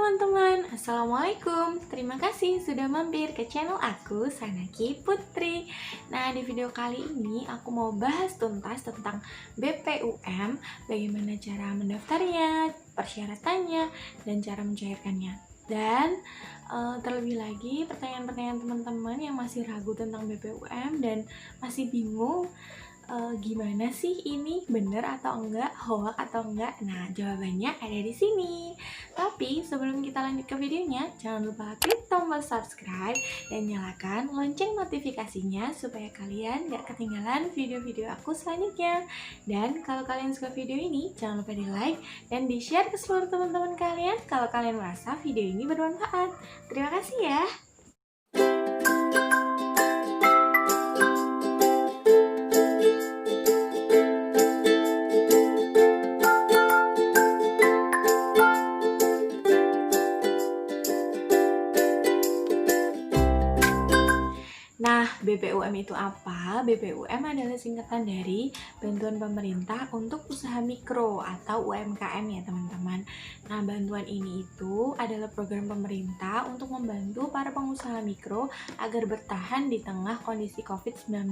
teman-teman, Assalamualaikum. Terima kasih sudah mampir ke channel aku, Sanaki Putri. Nah, di video kali ini aku mau bahas tuntas tentang BPUM, bagaimana cara mendaftarnya, persyaratannya, dan cara mencairkannya. Dan terlebih lagi, pertanyaan-pertanyaan teman-teman yang masih ragu tentang BPUM dan masih bingung gimana sih ini bener atau enggak, hoax atau enggak? Nah, jawabannya ada di sini. Tapi sebelum kita lanjut ke videonya, jangan lupa klik tombol subscribe dan nyalakan lonceng notifikasinya supaya kalian gak ketinggalan video-video aku selanjutnya. Dan kalau kalian suka video ini, jangan lupa di like dan di share ke seluruh teman-teman kalian kalau kalian merasa video ini bermanfaat. Terima kasih ya. Nah, BPUM itu apa? BPUM adalah singkatan dari Bantuan Pemerintah untuk Usaha Mikro atau UMKM ya teman-teman. Nah, bantuan ini itu adalah program pemerintah untuk membantu para pengusaha mikro agar bertahan di tengah kondisi COVID-19.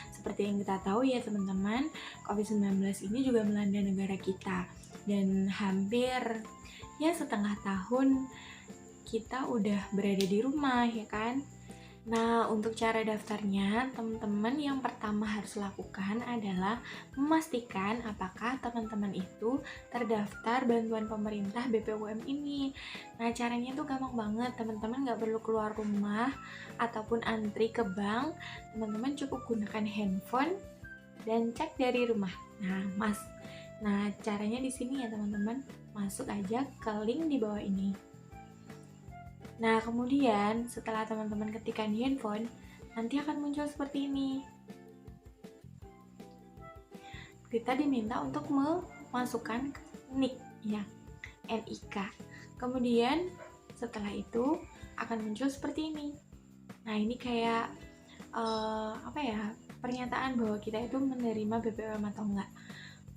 Seperti yang kita tahu ya teman-teman, COVID-19 ini juga melanda negara kita. Dan hampir ya setengah tahun kita udah berada di rumah ya kan. Nah, untuk cara daftarnya, teman-teman yang pertama harus lakukan adalah memastikan apakah teman-teman itu terdaftar bantuan pemerintah BPUM ini. Nah, caranya tuh gampang banget, teman-teman nggak perlu keluar rumah ataupun antri ke bank. Teman-teman cukup gunakan handphone dan cek dari rumah. Nah, caranya di sini ya teman-teman, masuk aja ke link di bawah ini. Nah, kemudian setelah teman-teman ketikkan di handphone, nanti akan muncul seperti ini. Kita diminta untuk memasukkan NIK, ya, NIK. Kemudian setelah itu akan muncul seperti ini. Nah, ini kayak pernyataan bahwa kita itu menerima BPUM atau enggak.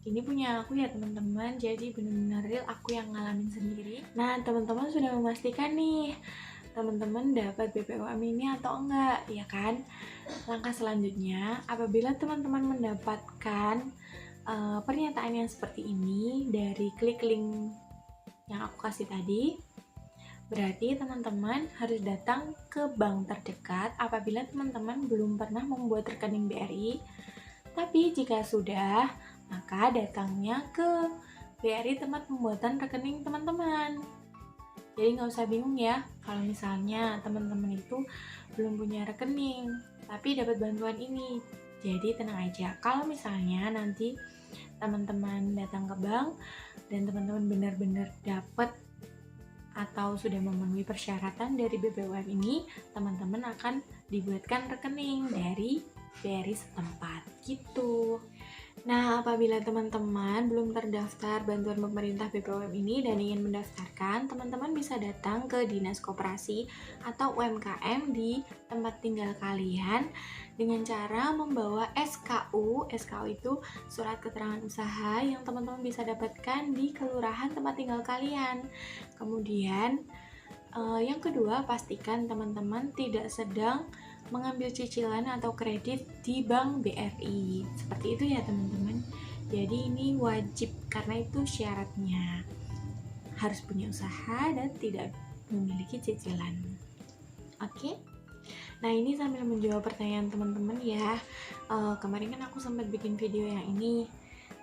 Ini punya aku ya teman-teman, jadi benar-benar real aku yang ngalamin sendiri. Nah, teman-teman sudah memastikan nih, teman-teman dapat BPUM ini atau enggak, ya kan? Langkah selanjutnya, apabila teman-teman mendapatkan pernyataan yang seperti ini dari klik link yang aku kasih tadi, berarti teman-teman harus datang ke bank terdekat apabila teman-teman belum pernah membuat rekening BRI. Tapi jika sudah, maka datangnya ke BRI tempat pembuatan rekening teman-teman. Jadi nggak usah bingung ya kalau misalnya teman-teman itu belum punya rekening tapi dapat bantuan ini. Jadi tenang aja, kalau misalnya nanti teman-teman datang ke bank dan teman-teman benar-benar dapat atau sudah memenuhi persyaratan dari BPUM ini, teman-teman akan dibuatkan rekening dari BRI setempat gitu. Nah, apabila teman-teman belum terdaftar bantuan pemerintah BPUM ini dan ingin mendaftarkan, teman-teman bisa datang ke Dinas Koperasi atau UMKM di tempat tinggal kalian dengan cara membawa SKU. SKU itu surat keterangan usaha yang teman-teman bisa dapatkan di kelurahan tempat tinggal kalian. Kemudian, yang kedua, pastikan teman-teman tidak sedang mengambil cicilan atau kredit di bank BRI. Seperti itu ya teman-teman. Jadi ini wajib karena itu syaratnya. Harus punya usaha dan tidak memiliki cicilan. Oke? Nah, ini sambil menjawab pertanyaan teman-teman ya. Kemarin kan aku sempat bikin video yang ini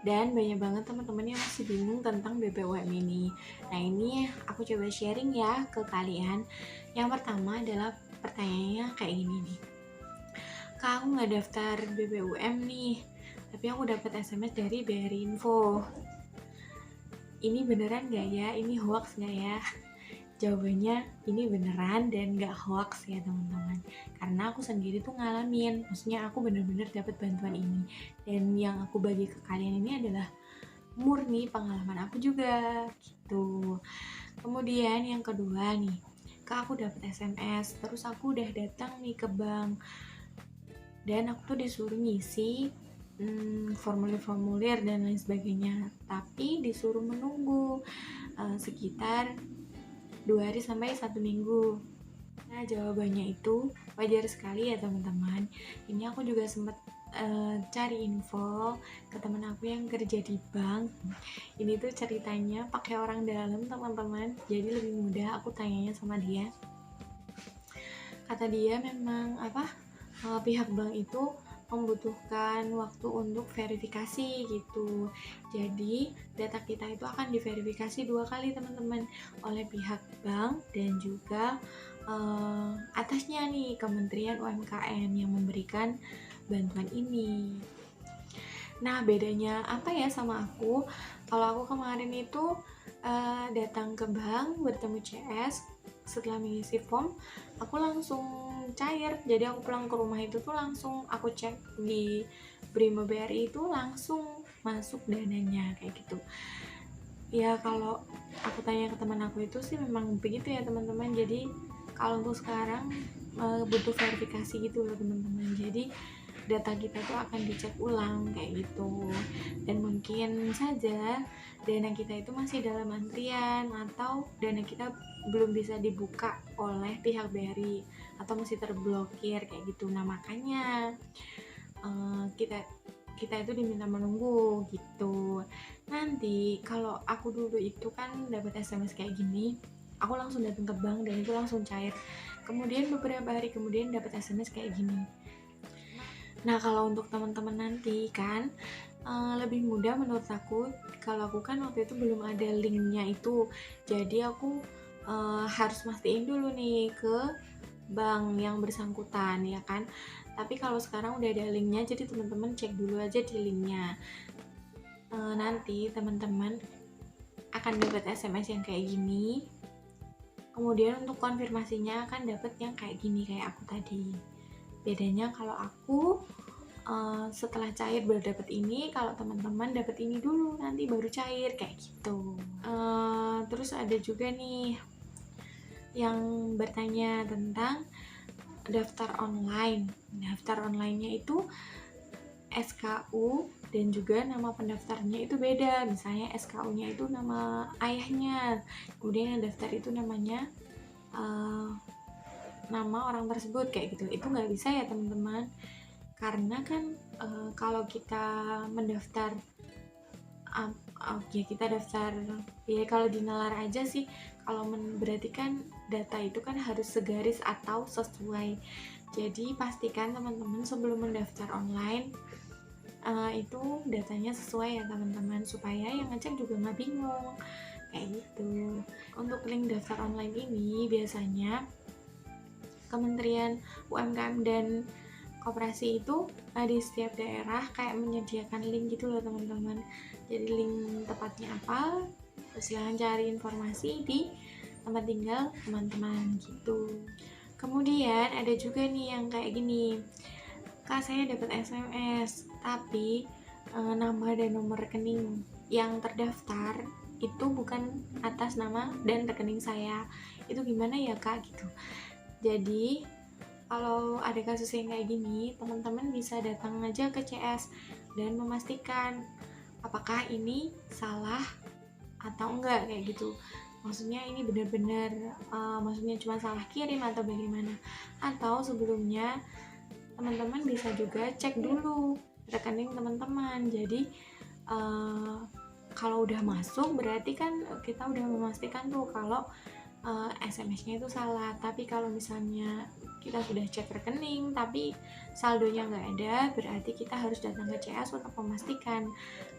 dan banyak banget teman-teman yang masih bingung tentang BPUM ini. Nah, ini aku coba sharing ya ke kalian. Yang pertama adalah pertanyaannya kayak gini nih. Kak, aku nggak daftar BPUM nih, tapi aku dapat SMS dari BRI Info. Ini beneran nggak ya? Ini hoax nggak ya? Jawabannya ini beneran dan nggak hoax ya teman-teman. Karena aku sendiri tuh ngalamin, maksudnya aku bener-bener dapat bantuan ini. Dan yang aku bagi ke kalian ini adalah murni pengalaman aku juga gitu. Kemudian yang kedua nih, Kak, aku dapat SMS, terus aku udah datang nih ke bank dan aku tuh disuruh ngisi formulir-formulir dan lain sebagainya, tapi disuruh menunggu sekitar 2 hari sampai 1 minggu. Nah, jawabannya itu wajar sekali ya teman-teman. Ini aku juga sempat cari info ke teman aku yang kerja di bank. Ini tuh ceritanya pakai orang dalam teman-teman, jadi lebih mudah aku tanyanya sama dia. Kata dia memang pihak bank itu membutuhkan waktu untuk verifikasi gitu. Jadi data kita itu akan diverifikasi 2 kali teman-teman, oleh pihak bank dan juga atasnya nih Kementerian UMKM yang memberikan bantuan ini. Nah, bedanya apa ya sama aku? Kalau aku kemarin itu datang ke bank bertemu CS, setelah mengisi form aku langsung cair. Jadi aku pulang ke rumah itu tuh langsung aku cek di Brimo BRI itu langsung masuk dananya kayak gitu. Ya kalau aku tanya ke teman aku itu sih memang begitu ya teman-teman. Jadi kalau untuk sekarang butuh verifikasi gitu loh teman-teman. Jadi data kita tuh akan dicek ulang kayak gitu, dan mungkin saja dana kita itu masih dalam antrian atau dana kita belum bisa dibuka oleh pihak BRI atau masih terblokir kayak gitu. Nah makanya kita itu diminta menunggu gitu. Nanti kalau aku dulu itu kan dapat SMS kayak gini, aku langsung datang ke bank dan itu langsung cair. Kemudian beberapa hari kemudian dapat SMS kayak gini. Nah kalau untuk teman-teman nanti kan lebih mudah menurut aku. Kalau aku kan waktu itu belum ada linknya itu, jadi aku harus mastiin dulu nih ke bank yang bersangkutan ya kan. Tapi kalau sekarang udah ada linknya, jadi teman-teman cek dulu aja di linknya. Nanti teman-teman akan dapat SMS yang kayak gini. Kemudian untuk konfirmasinya akan dapat yang kayak gini kayak aku tadi. Bedanya kalau aku setelah cair baru dapat ini, kalau teman-teman dapat ini dulu nanti baru cair kayak gitu. Terus ada juga nih yang bertanya tentang daftar online. Daftar online-nya itu SKU dan juga nama pendaftarnya itu beda. Misalnya SKU-nya itu nama ayahnya, kemudian yang daftar itu namanya nama orang tersebut kayak gitu. Itu nggak bisa ya teman-teman, karena kan kalau kita mendaftar kita daftar ya kalau di nalar aja sih, kalau berarti kan data itu kan harus segaris atau sesuai. Jadi pastikan teman-teman sebelum mendaftar online itu datanya sesuai ya teman-teman, supaya yang ngecek juga nggak bingung kayak gitu. Untuk link daftar online ini biasanya Kementerian UMKM dan Koperasi itu di setiap daerah kayak menyediakan link gitu loh teman-teman. Jadi link tepatnya apa, silahkan cari informasi di tempat tinggal teman-teman gitu. Kemudian ada juga nih yang kayak gini, Kak saya dapat SMS tapi nama dan nomor rekening yang terdaftar itu bukan atas nama dan rekening saya, itu gimana ya Kak gitu. Jadi kalau ada kasus yang kayak gini, teman-teman bisa datang aja ke CS dan memastikan apakah ini salah atau enggak kayak gitu. Maksudnya ini benar-benar maksudnya cuma salah kirim atau bagaimana. Atau sebelumnya teman-teman bisa juga cek dulu rekening teman-teman. Jadi kalau udah masuk berarti kan kita udah memastikan tuh kalau SMS-nya itu salah. Tapi kalau misalnya kita sudah cek rekening tapi saldonya nggak ada, berarti kita harus datang ke CS untuk memastikan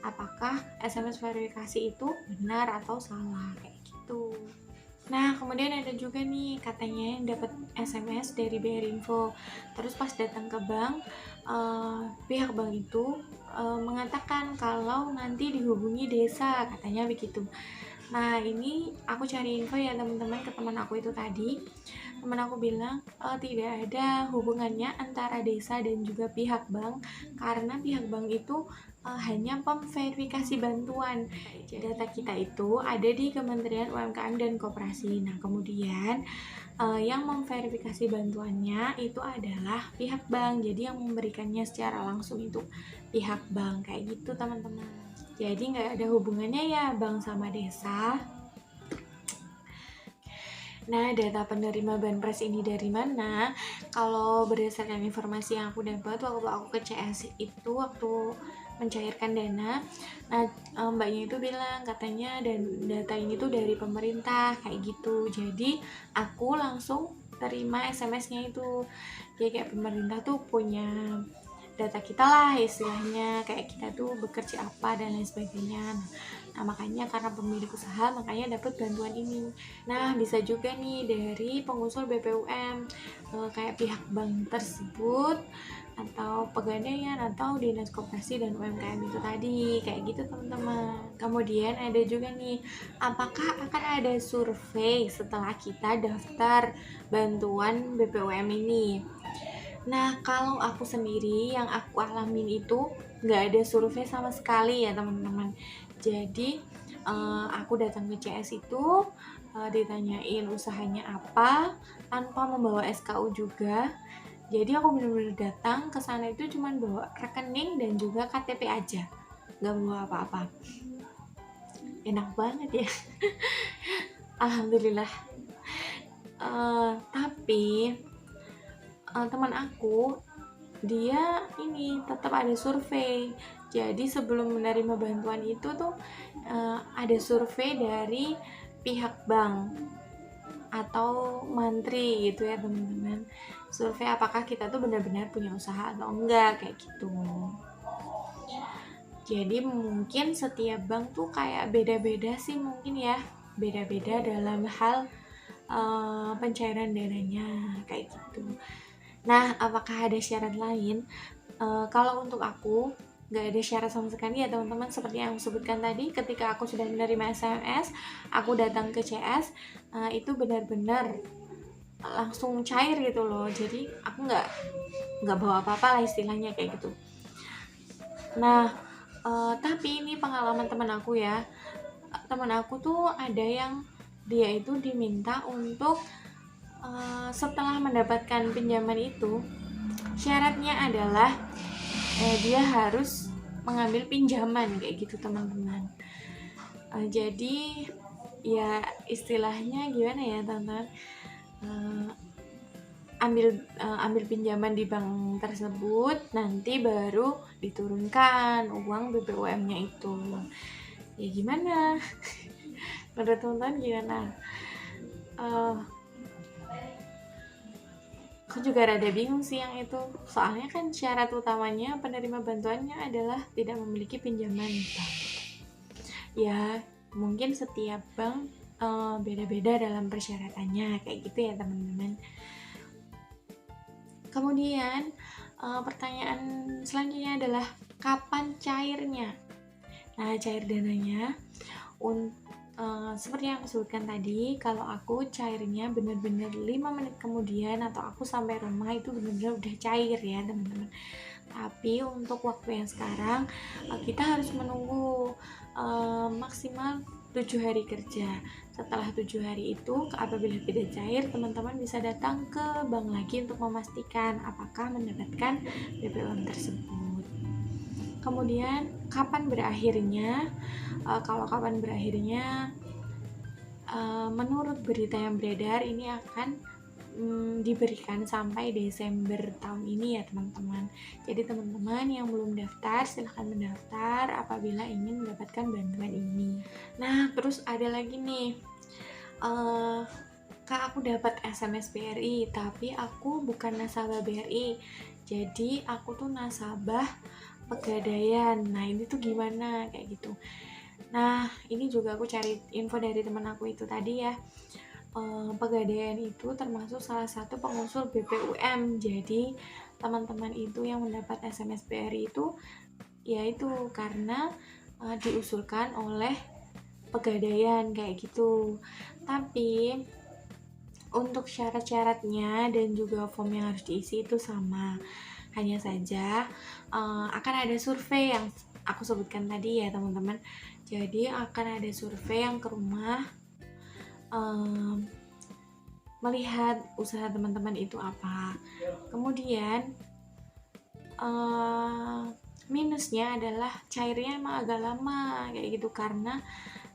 apakah SMS verifikasi itu benar atau salah kayak gitu. Nah kemudian ada juga nih katanya yang dapat SMS dari BRI Info, terus pas datang ke bank pihak bank itu mengatakan kalau nanti dihubungi desa, katanya begitu. Nah ini aku cari info ya teman-teman ke teman aku itu tadi. Teman aku bilang tidak ada hubungannya antara desa dan juga pihak bank, karena pihak bank itu hanya memverifikasi bantuan. Data kita itu ada di Kementerian UMKM dan Koperasi. Nah kemudian yang memverifikasi bantuannya itu adalah pihak bank. Jadi yang memberikannya secara langsung itu pihak bank kayak gitu teman-teman. Jadi nggak ada hubungannya ya bank sama desa. Nah, data penerima Banpres ini dari mana? Kalau berdasarkan informasi yang aku dapat waktu aku ke CS itu, waktu mencairkan dana, nah mbaknya itu bilang katanya dan data ini tuh dari pemerintah kayak gitu. Jadi aku langsung terima SMS-nya itu. Jadi kayak pemerintah tuh punya data kita lah istilahnya, kayak kita tuh bekerja apa dan lain sebagainya. Nah, makanya karena pemilik usaha makanya dapat bantuan ini. Nah, bisa juga nih dari pengusul BPUM, kayak pihak bank tersebut atau pegadaian atau dinas koperasi dan UMKM itu tadi, kayak gitu teman-teman. Kemudian ada juga nih, apakah akan ada survei setelah kita daftar bantuan BPUM ini? Nah, kalau aku sendiri yang aku alamin itu nggak ada survei sama sekali ya teman-teman. Jadi aku datang ke CS itu, ditanyain usahanya apa tanpa membawa SKU juga. Jadi aku benar-benar datang ke sana itu cuma bawa rekening dan juga KTP aja, nggak bawa apa-apa. Enak banget ya. Alhamdulillah. Tapi teman aku dia ini tetap ada survei. Jadi sebelum menerima bantuan itu tuh ada survei dari pihak bank atau mantri gitu ya teman-teman. Survei apakah kita tuh benar-benar punya usaha atau enggak kayak gitu. Jadi mungkin setiap bank tuh kayak beda-beda sih mungkin ya. Beda-beda dalam hal pencairan dananya kayak gitu. Nah, apakah ada syarat lain? Kalau untuk aku, nggak ada syarat sama sekali ya teman-teman. Seperti yang aku sebutkan tadi, ketika aku sudah menerima SMS, aku datang ke CS, itu benar-benar langsung cair gitu loh. Jadi aku nggak bawa apa-apa lah istilahnya kayak gitu. Nah, tapi ini pengalaman teman aku ya. Teman aku tuh ada yang dia itu diminta untuk setelah mendapatkan pinjaman itu, syaratnya adalah dia harus mengambil pinjaman kayak gitu teman-teman. Jadi ya istilahnya gimana ya teman-teman, ambil pinjaman di bank tersebut, nanti baru diturunkan uang BBUM-nya itu. Ya gimana? Menurut teman-teman gimana? Aku juga rada bingung sih yang itu, soalnya kan syarat utamanya penerima bantuannya adalah tidak memiliki pinjaman bank. Ya mungkin setiap bank beda-beda dalam persyaratannya kayak gitu ya teman-teman. Kemudian pertanyaan selanjutnya adalah kapan cairnya? Nah, cair dananya seperti yang aku sebutkan tadi, kalau aku cairnya benar-benar 5 menit kemudian atau aku sampai rumah itu benar-benar udah cair ya teman-teman. Tapi untuk waktu yang sekarang kita harus menunggu maksimal 7 hari kerja. Setelah 7 hari itu, apabila tidak cair, teman-teman bisa datang ke bank lagi untuk memastikan apakah mendapatkan BBM tersebut. Kemudian kapan berakhirnya? Kalau kapan berakhirnya, menurut berita yang beredar ini akan diberikan sampai Desember tahun ini ya teman-teman. Jadi teman-teman yang belum daftar silahkan mendaftar apabila ingin mendapatkan bantuan ini. Nah, terus ada lagi nih, Kak, aku dapat SMS BRI tapi aku bukan nasabah BRI, jadi aku tuh nasabah Pegadaian. Nah ini tuh gimana kayak gitu. Nah ini juga aku cari info dari teman aku itu tadi ya. Pegadaian itu termasuk salah satu pengusul BPUM. Jadi teman-teman itu yang mendapat SMS BRI itu yaitu karena diusulkan oleh Pegadaian kayak gitu. Tapi untuk syarat-syaratnya dan juga form yang harus diisi itu sama. Hanya saja akan ada survei yang aku sebutkan tadi ya teman-teman. Jadi akan ada survei yang ke rumah melihat usaha teman-teman itu apa. Kemudian minusnya adalah cairnya emang agak lama kayak gitu karena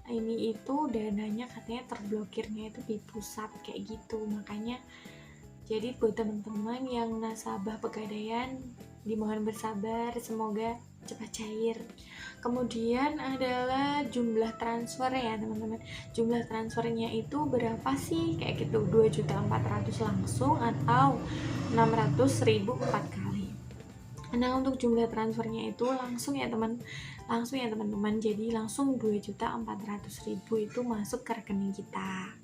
ini itu dananya katanya terblokirnya itu di pusat kayak gitu. Makanya jadi buat teman-teman yang nasabah Pegadaian dimohon bersabar, semoga cepat cair. Kemudian adalah jumlah transfer ya teman-teman. Jumlah transfernya itu berapa sih? Kayak gitu, 2.400.000 langsung atau 600.000 4 kali. Nah, untuk jumlah transfernya itu langsung ya teman-teman. Jadi langsung 2.400.000 itu masuk ke rekening kita.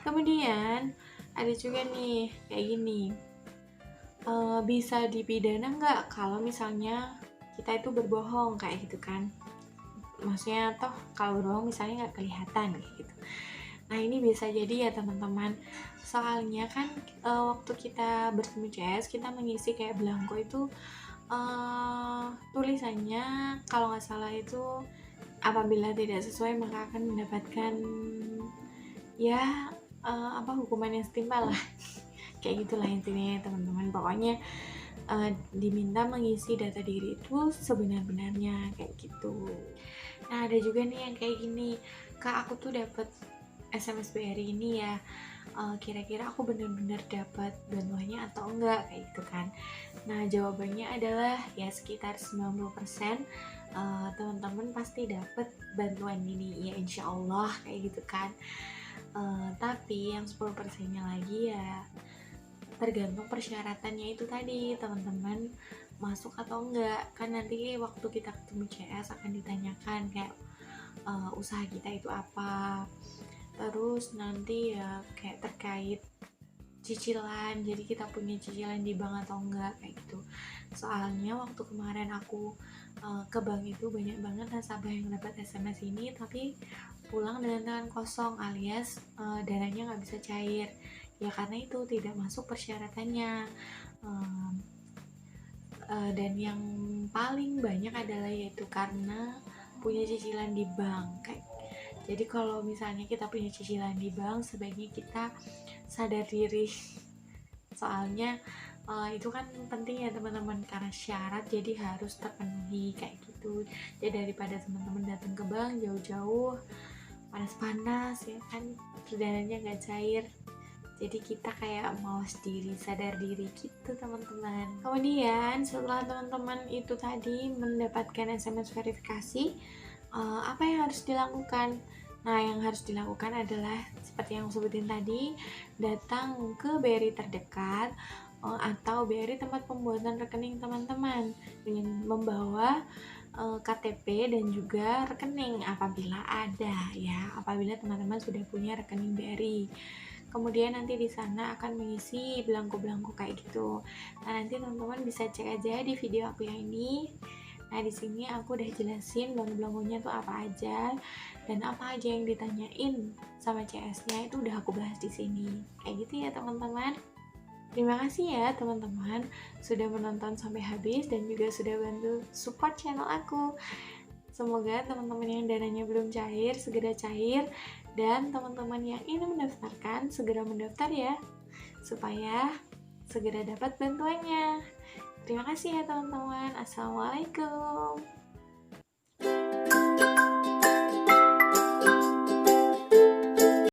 Kemudian ada juga nih kayak gini, bisa dipidana nggak kalau misalnya kita itu berbohong kayak gitu kan. Maksudnya toh kalau berbohong misalnya nggak kelihatan kayak gitu. Nah ini bisa jadi ya teman-teman, soalnya kan waktu kita bertemu CS kita mengisi kayak belangko itu tulisannya kalau nggak salah itu apabila tidak sesuai maka akan mendapatkan ya hukuman yang setimpal lah kayak gitulah intinya ya teman-teman. Pokoknya diminta mengisi data diri itu sebenar-benarnya kayak gitu. Nah ada juga nih yang kayak gini, kak aku tuh dapat SMS BRI ini ya, kira-kira aku benar-benar dapat bantuannya atau enggak kayak gitu kan. Nah jawabannya adalah ya sekitar 90% teman-teman pasti dapat bantuan ini ya insya Allah kayak gitu kan. Tapi yang 10%-nya lagi ya tergantung persyaratannya itu tadi teman-teman masuk atau enggak. Kan nanti waktu kita ketemu CS akan ditanyakan kayak usaha kita itu apa, terus nanti ya kayak terkait cicilan, jadi kita punya cicilan di bank atau enggak kayak gitu. Soalnya waktu kemarin aku ke bank itu banyak banget nasabah yang dapat SMS ini tapi pulang dengan tangan kosong alias dananya nggak bisa cair ya karena itu tidak masuk persyaratannya. Dan yang paling banyak adalah yaitu karena punya cicilan di bank kayak. Jadi kalau misalnya kita punya cicilan di bank sebaiknya kita sadar diri soalnya itu kan penting ya teman-teman karena syarat jadi harus terpenuhi kayak gitu. Jadi daripada teman-teman datang ke bank jauh-jauh panas-panas ya kan dananya nggak cair, jadi kita kayak mawas diri, sadar diri gitu teman-teman. Kemudian setelah teman-teman itu tadi mendapatkan SMS verifikasi, apa yang harus dilakukan? Nah yang harus dilakukan adalah seperti yang aku sebutin tadi, datang ke BRI terdekat atau BRI tempat pembuatan rekening teman-teman dengan membawa KTP dan juga rekening apabila ada ya, apabila teman-teman sudah punya rekening BRI. Kemudian nanti di sana akan mengisi belangko-belangko kayak gitu. Nah nanti teman-teman bisa cek aja di video aku yang ini. Nah di sini aku udah jelasin belangko-belangkonya tuh apa aja dan apa aja yang ditanyain sama CS-nya itu udah aku bahas di sini. Kayak gitu ya teman-teman. Terima kasih ya teman-teman sudah menonton sampai habis dan juga sudah bantu support channel aku. Semoga teman-teman yang dananya belum cair segera cair dan teman-teman yang ingin mendaftarkan segera mendaftar ya supaya segera dapat bantuannya. Terima kasih ya teman-teman. Assalamualaikum.